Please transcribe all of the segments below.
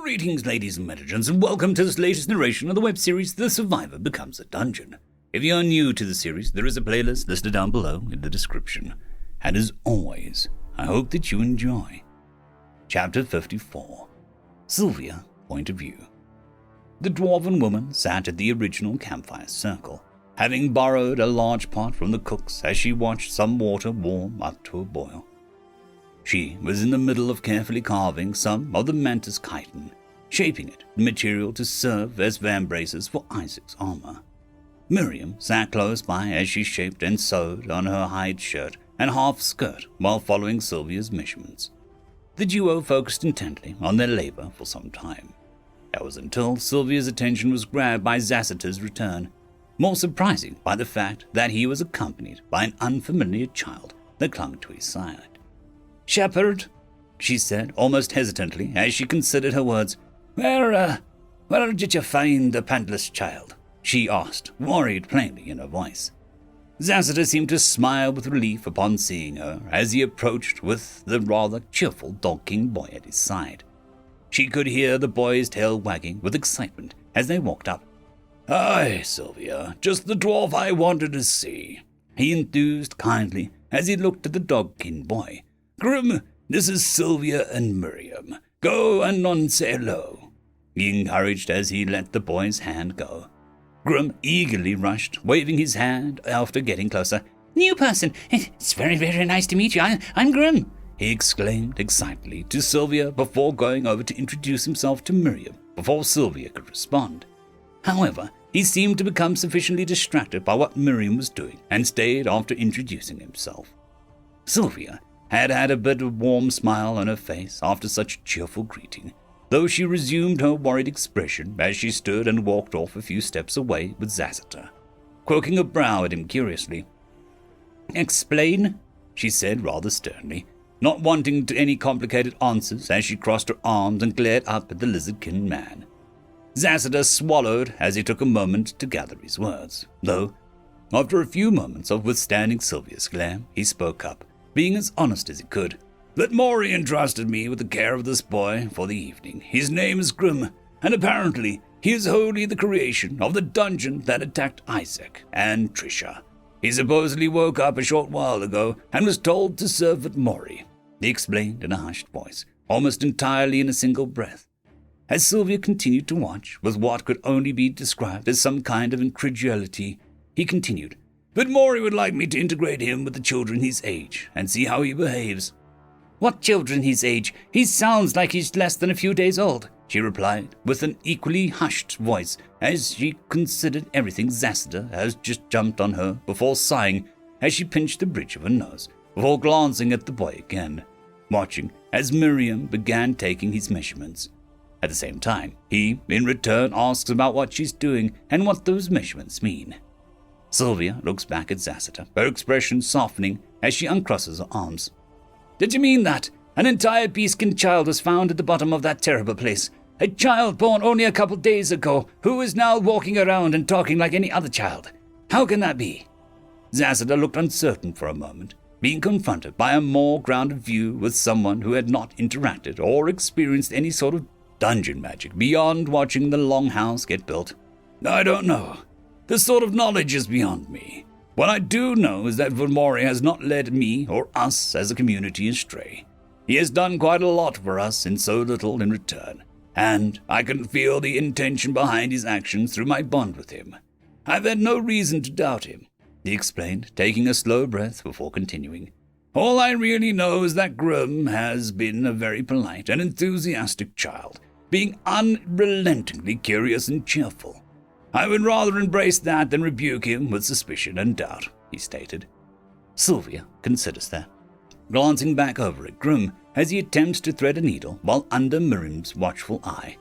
Greetings, ladies and gentlemen, and welcome to this latest narration of the web series The Survivor Becomes a Dungeon. If you are new to the series, there is a playlist listed down below in the description. And as always, I hope that you enjoy. Chapter 54. Sylvia, Point of View. The dwarven woman sat at the original campfire circle, having borrowed a large pot from the cooks as she watched some water warm up to a boil. She was in the middle of carefully carving some of the mantis chitin, shaping it in material to serve as vambraces for Isaac's armor. Miriam sat close by as she shaped and sewed on her hide shirt and half skirt while following Sylvia's measurements. The duo focused intently on their labor for some time. That was until Sylvia's attention was grabbed by Zacitar's return, more surprising by the fact that he was accompanied by an unfamiliar child that clung to his side. "Shepherd," she said, almost hesitantly, as she considered her words. Where did you find the pantless child?" she asked, worried plainly in her voice. Zacitar seemed to smile with relief upon seeing her as he approached with the rather cheerful Dog King boy at his side. She could hear the boy's tail wagging with excitement as they walked up. "Aye, Sylvia, just the dwarf I wanted to see," he enthused kindly as he looked at the Dog King boy. "Grim, this is Sylvia and Miriam. Go and say hello," he encouraged as he let the boy's hand go. Grim eagerly rushed, waving his hand after getting closer. "New person, it's very, very nice to meet you. I'm Grim," he exclaimed excitedly to Sylvia before going over to introduce himself to Miriam before Sylvia could respond. However, he seemed to become sufficiently distracted by what Miriam was doing and stayed after introducing himself. Sylvia had a bit of warm smile on her face after such cheerful greeting, though she resumed her worried expression as she stood and walked off a few steps away with Zacitar, quirking a brow at him curiously. "Explain," she said rather sternly, not wanting any complicated answers as she crossed her arms and glared up at the lizardkin man. Zacitar swallowed as he took a moment to gather his words, though, after a few moments of withstanding Sylvia's glare, he spoke up, being as honest as he could. "That Maury entrusted me with the care of this boy for the evening. His name is Grim, and apparently he is wholly the creation of the dungeon that attacked Isaac and Trisha. He supposedly woke up a short while ago and was told to serve at Maury," he explained in a hushed voice, almost entirely in a single breath. As Sylvia continued to watch, with what could only be described as some kind of incredulity, he continued, "But Maury would like me to integrate him with the children his age and see how he behaves." "What children his age? He sounds like he's less than a few days old," she replied, with an equally hushed voice, as she considered everything Zacitar has just jumped on her before sighing as she pinched the bridge of her nose, before glancing at the boy again, watching as Miriam began taking his measurements. At the same time, he, in return, asks about what she's doing and what those measurements mean. Sylvia looks back at Zacitar, her expression softening as she uncrosses her arms. "Did you mean that? An entire beast-kin child was found at the bottom of that terrible place. A child born only a couple days ago, who is now walking around and talking like any other child. How can that be?" Zacitar looked uncertain for a moment, being confronted by a more grounded view with someone who had not interacted or experienced any sort of dungeon magic beyond watching the longhouse get built. "I don't know. This sort of knowledge is beyond me. What I do know is that Maury has not led me or us as a community astray. He has done quite a lot for us and so little in return, and I can feel the intention behind his actions through my bond with him. I've had no reason to doubt him," he explained, taking a slow breath before continuing. "All I really know is that Grim has been a very polite and enthusiastic child, being unrelentingly curious and cheerful. I would rather embrace that than rebuke him with suspicion and doubt," he stated. Sylvia considers that, glancing back over at Grim as he attempts to thread a needle while under Miriam's watchful eye.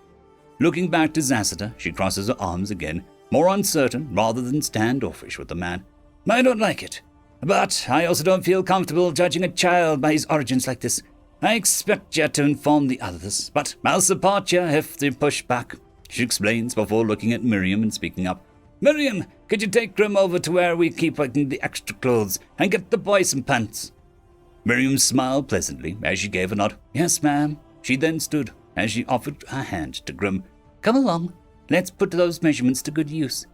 Looking back to Zacitar, she crosses her arms again, more uncertain rather than standoffish with the man. "I don't like it, but I also don't feel comfortable judging a child by his origins like this. I expect you to inform the others, but I'll support you if they push back," she explains before looking at Miriam and speaking up. "Miriam, could you take Grim over to where we keep the extra clothes and get the boy some pants?" Miriam smiled pleasantly as she gave a nod. "Yes, ma'am." She then stood, as she offered her hand to Grim. "Come along, let's put those measurements to good use."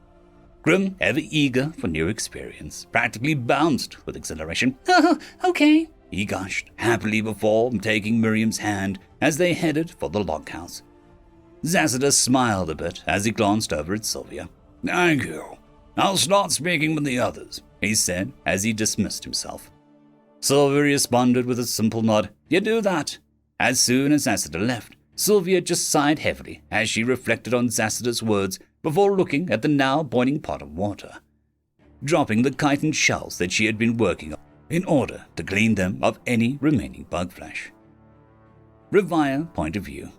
Grim, ever eager for new experience, practically bounced with exhilaration. "Oh, okay," he gushed happily before taking Miriam's hand as they headed for the loghouse. Zassida smiled a bit as he glanced over at Sylvia. "Thank you. I'll start speaking with the others," he said as he dismissed himself. Sylvia responded with a simple nod. "You do that." As soon as Zassida left, Sylvia just sighed heavily as she reflected on Zassida's words before looking at the now boiling pot of water, dropping the chitin shells that she had been working on in order to clean them of any remaining bug flesh. Revire point of view.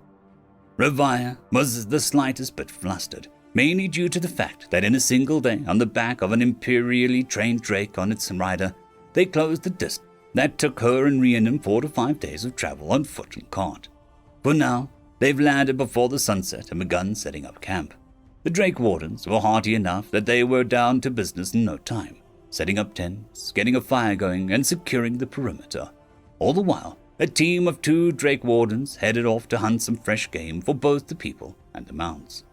Revire was the slightest bit flustered, mainly due to the fact that in a single day on the back of an imperially trained drake on its rider, they closed the distance that took her and Rhiannon 4 to 5 days of travel on foot and cart. For now, they've landed before the sunset and begun setting up camp. The Drake Wardens were hearty enough that they were down to business in no time, setting up tents, getting a fire going, and securing the perimeter. All the while, a team of 2 Drake Wardens headed off to hunt some fresh game for both the people and the mounts.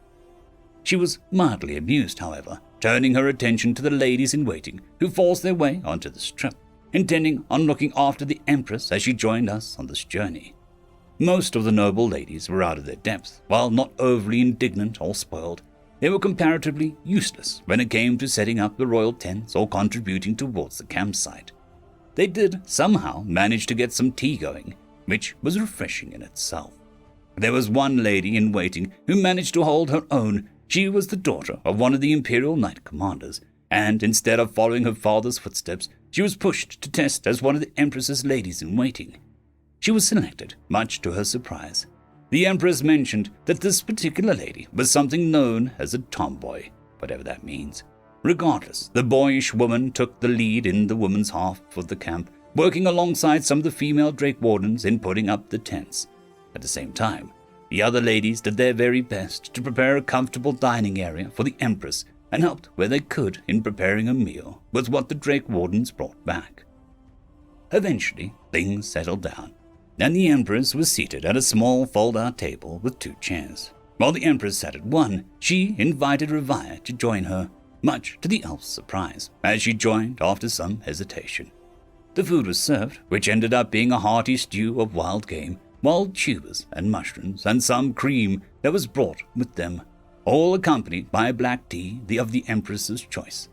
She was mildly amused, however, turning her attention to the ladies-in-waiting who forced their way onto this trip, intending on looking after the Empress as she joined us on this journey. Most of the noble ladies were out of their depth. While not overly indignant or spoiled, they were comparatively useless when it came to setting up the royal tents or contributing towards the campsite. They did somehow manage to get some tea going, which was refreshing in itself. There was one lady-in-waiting who managed to hold her own. She was the daughter of one of the Imperial Knight Commanders, and instead of following her father's footsteps, she was pushed to test as one of the Empress's ladies-in-waiting. She was selected, much to her surprise. The Empress mentioned that this particular lady was something known as a tomboy, whatever that means. Regardless, the boyish woman took the lead in the woman's half of the camp, working alongside some of the female Drake Wardens in putting up the tents. At the same time, the other ladies did their very best to prepare a comfortable dining area for the Empress and helped where they could in preparing a meal with what the Drake Wardens brought back. Eventually, things settled down, and the Empress was seated at a small fold-out table with 2 chairs. While the Empress sat at one, she invited Revire to join her, much to the elf's surprise, as she joined after some hesitation. The food was served, which ended up being a hearty stew of wild game, wild tubers and mushrooms, and some cream that was brought with them, all accompanied by a black tea of the Empress's choice.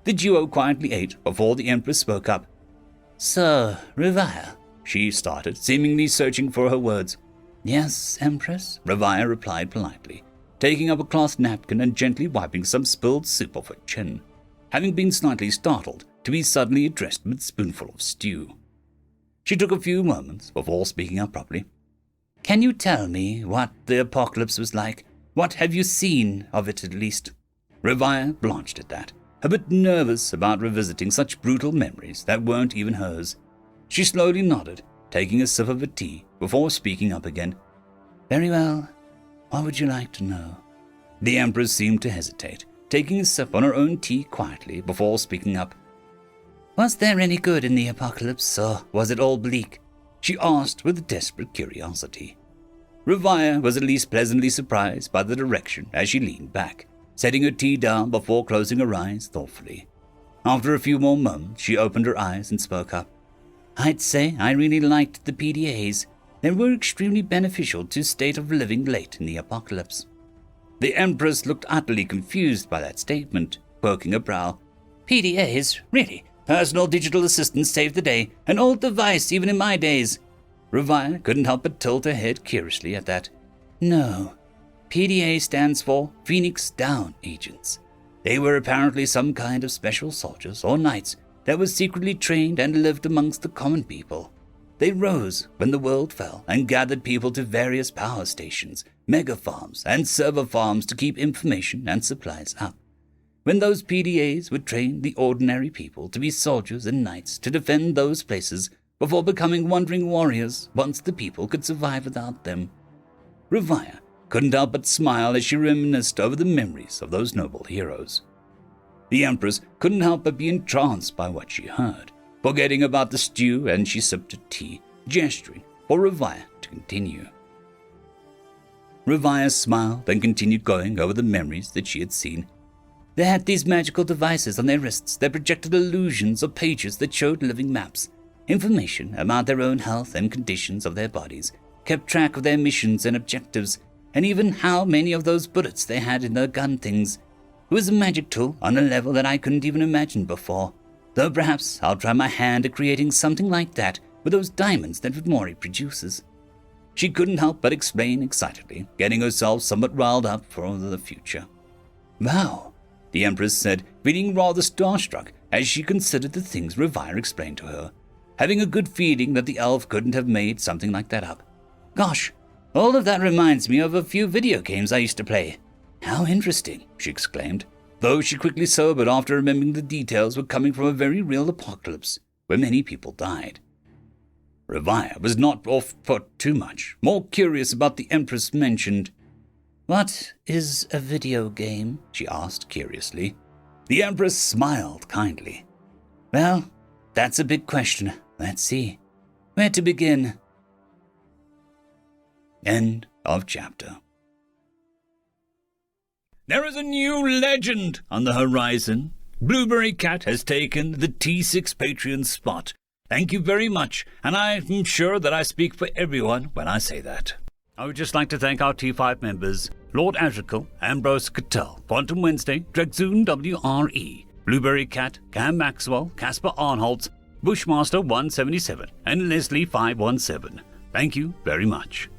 The duo quietly ate before the Empress spoke up. "Sir, Revire," she started, seemingly searching for her words. "Yes, Empress," Revire replied politely, taking up a cloth napkin and gently wiping some spilled soup off her chin, having been slightly startled to be suddenly addressed with a spoonful of stew. She took a few moments before speaking up properly. "Can you tell me what the apocalypse was like? What have you seen of it, at least?" Revire blanched at that, a bit nervous about revisiting such brutal memories that weren't even hers. She slowly nodded, taking a sip of her tea before speaking up again. "Very well. What would you like to know?" The Empress seemed to hesitate, taking a sip on her own tea quietly before speaking up. "Was there any good in the apocalypse, or was it all bleak?" she asked with desperate curiosity. Revire was at least pleasantly surprised by the direction as she leaned back, setting her tea down before closing her eyes thoughtfully. After a few more moments, she opened her eyes and spoke up. "I'd say I really liked the PDAs. They were extremely beneficial to state of living late in the apocalypse." The Empress looked utterly confused by that statement, poking her brow. "PDAs? Really? Personal digital assistants saved the day. An old device even in my days." Revire couldn't help but tilt her head curiously at that. "No. PDA stands for Phoenix Down Agents. They were apparently some kind of special soldiers or knights that were secretly trained and lived amongst the common people. They rose when the world fell and gathered people to various power stations, mega farms, and server farms to keep information and supplies up. When those PDAs would train the ordinary people to be soldiers and knights to defend those places before becoming wandering warriors once the people could survive without them." Revire couldn't help but smile as she reminisced over the memories of those noble heroes. The Empress couldn't help but be entranced by what she heard, forgetting about the stew, and she sipped her tea, gesturing for Revire to continue. Revia smiled and continued going over the memories that she had seen. They had these magical devices on their wrists that projected illusions or pages that showed living maps, information about their own health and conditions of their bodies, kept track of their missions and objectives, and even how many of those bullets they had in their gun things. It was a magic tool on a level that I couldn't even imagine before, though perhaps I'll try my hand at creating something like that with those diamonds that W.R.E produces. She couldn't help but explain excitedly, getting herself somewhat riled up for the future. Wow, the Empress said, feeling rather starstruck as she considered the things Revia explained to her, having a good feeling that the elf couldn't have made something like that up. Gosh, all of that reminds me of a few video games I used to play. How interesting, she exclaimed, though she quickly sobered after remembering the details were coming from a very real apocalypse where many people died. Revia was not off-put too much, more curious about the Empress mentioned. What is a video game? She asked curiously. The Empress smiled kindly. Well, that's a big question. Let's see. Where to begin? End of chapter. There is a new legend on the horizon. Blueberry Cat has taken the T6 Patreon spot. Thank you very much, and I'm sure that I speak for everyone when I say that. I would just like to thank our T5 members, Lord Azrekahl, AmbroseKTal, Quantem Wensday, Dragzoon W.R.E, Blueberry Cat, Cam Maxwell, Casper Arnholtz, Bushmaster 177, and Leslie 517. Thank you very much.